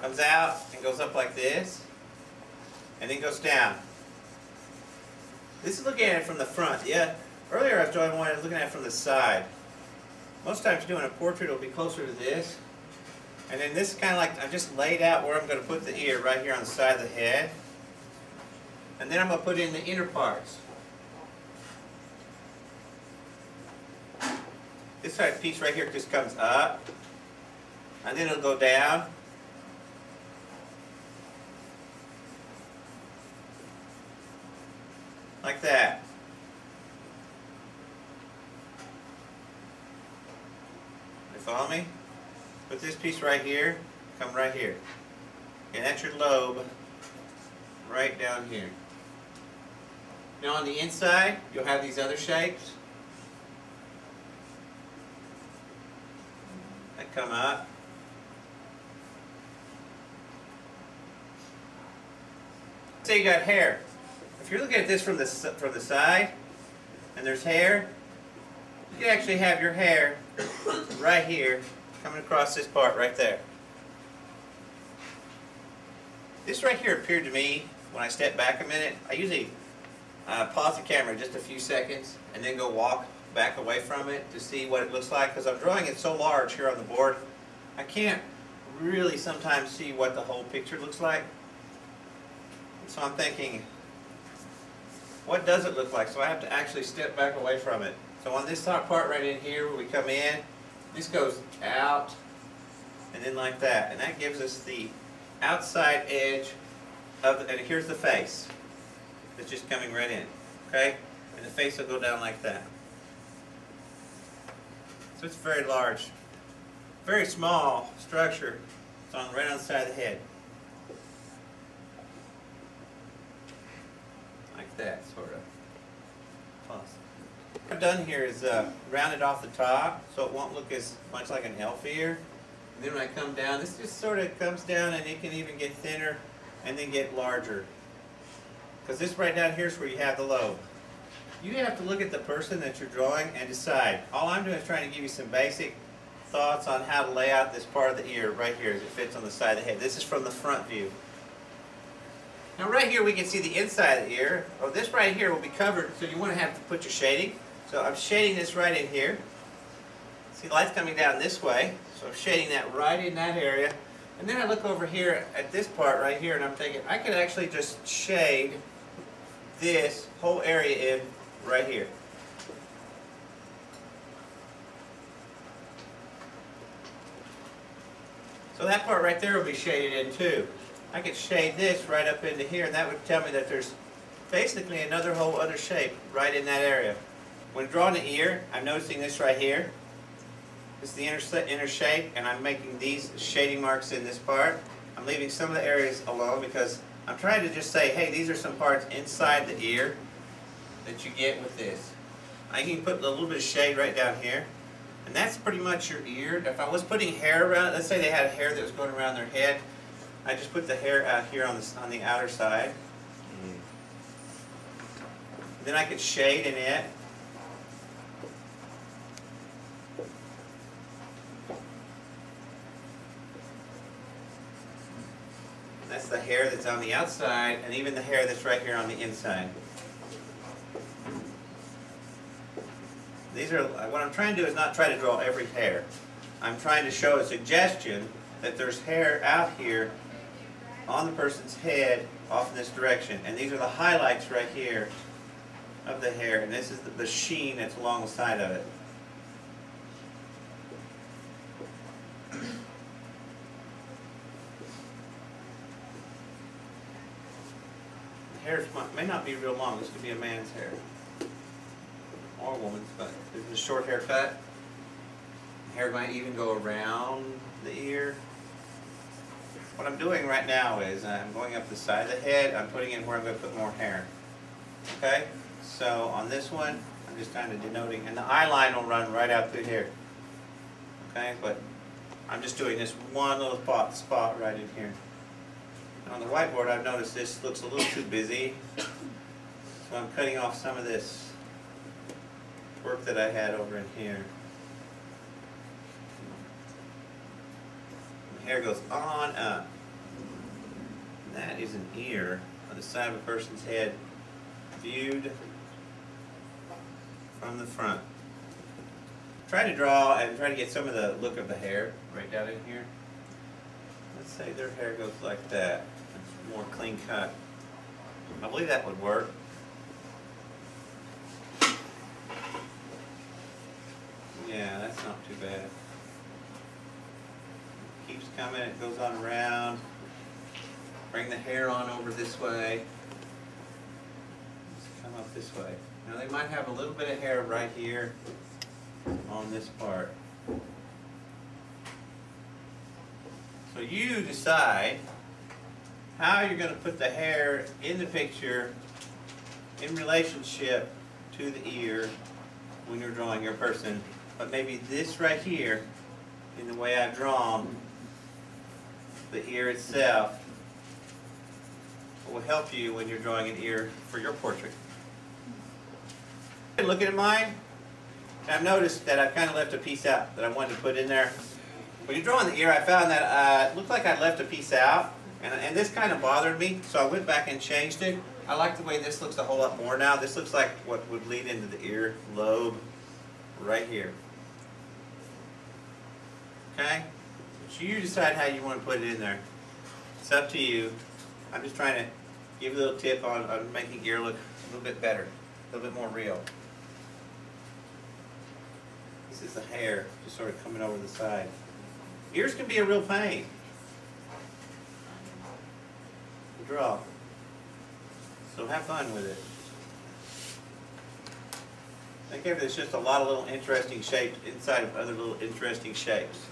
comes out and goes up like this, and then goes down. This is looking at it from the front. Yeah, earlier I was doing one looking at it from the side. Most times doing a portrait, it'll be closer to this. And then this is kind of like, I just laid out where I'm going to put the ear right here on the side of the head. And then I'm going to put in the inner parts. This side piece right here just comes up. And then it'll go down. Like that. You follow me? Put this piece right here, come right here. And that's your lobe right down here. Now on the inside, you'll have these other shapes that come up. Say you got hair. If you're looking at this from the side, and there's hair, you can actually have your hair right here coming across this part right there. This right here appeared to me when I stepped back a minute. I usually pause the camera just a few seconds and then go walk back away from it to see what it looks like, because I'm drawing it so large here on the board I can't really sometimes see what the whole picture looks like. So I'm thinking, what does it look like? So I have to actually step back away from it. So on this top part right in here where we come in, this goes out and then like that. And that gives us the outside edge of the, and here's the face. It's just coming right in. Okay? And the face will go down like that. So it's very large. Very small structure. It's on right on the side of the head. Like that, sort of. What I've done here is rounded off the top so it won't look as much like an elf ear. And then when I come down, this just sort of comes down and it can even get thinner and then get larger. Because this right down here is where you have the lobe. You have to look at the person that you're drawing and decide. All I'm doing is trying to give you some basic thoughts on how to lay out this part of the ear right here as it fits on the side of the head. This is from the front view. Now right here we can see the inside of the ear. Oh, this right here will be covered, so you want to have to put your shading. So I'm shading this right in here. See, light's coming down this way, so I'm shading that right in that area. And then I look over here at this part right here and I'm thinking I could actually just shade this whole area in right here. So that part right there will be shaded in too. I could shade this right up into here and that would tell me that there's basically another whole other shape right in that area. When drawing the ear, I'm noticing this right here. This is the inner shape, and I'm making these shading marks in this part. I'm leaving some of the areas alone because I'm trying to just say, hey, these are some parts inside the ear that you get with this. I can put a little bit of shade right down here. And that's pretty much your ear. If I was putting hair around, let's say they had hair that was going around their head, I just put the hair out here on the outer side. Then I could shade in it. That's the hair that's on the outside, and even the hair that's right here on the inside. These are, what I'm trying to do is not try to draw every hair. I'm trying to show a suggestion that there's hair out here on the person's head off in this direction. And these are the highlights right here of the hair, and this is the sheen that's along the side of it. The hair may not be real long. This could be a man's hair. Or a woman's, but this is a short haircut. Hair might even go around the ear. What I'm doing right now is I'm going up the side of the head. I'm putting in where I'm going to put more hair. Okay? So on this one, I'm just kind of denoting, and the eye line will run right out through here. Okay? But I'm just doing this one little spot right in here. And on the whiteboard, I've noticed this looks a little too busy. So I'm cutting off some of this work that I had over in here. The hair goes on up. that is an ear on the side of a person's head viewed from the front. Try to draw and try to get some of the look of the hair right down in here. Let's say their hair goes like that. It's more clean cut. I believe that would work. Yeah, that's not too bad. Keeps coming, it goes on around. Bring the hair on over this way. Just come up this way. Now they might have a little bit of hair right here on this part. So you decide how you're going to put the hair in the picture in relationship to the ear when you're drawing your person. But maybe this right here, in the way I've drawn the ear itself, will help you when you're drawing an ear for your portrait. Looking at mine, I've noticed that I've kind of left a piece out that I wanted to put in there. When you're drawing the ear, I found that it looked like I left a piece out, and this kind of bothered me, so I went back and changed it. I like the way this looks a whole lot more now. This looks like what would lead into the ear lobe right here. Okay? So you decide how you want to put it in there. It's up to you. I'm just trying to give you a little tip on making ear look a little bit better, a little bit more real. This is the hair just sort of coming over the side. Ears can be a real pain to draw. So have fun with it. Think of it as just a lot of little interesting shapes inside of other little interesting shapes.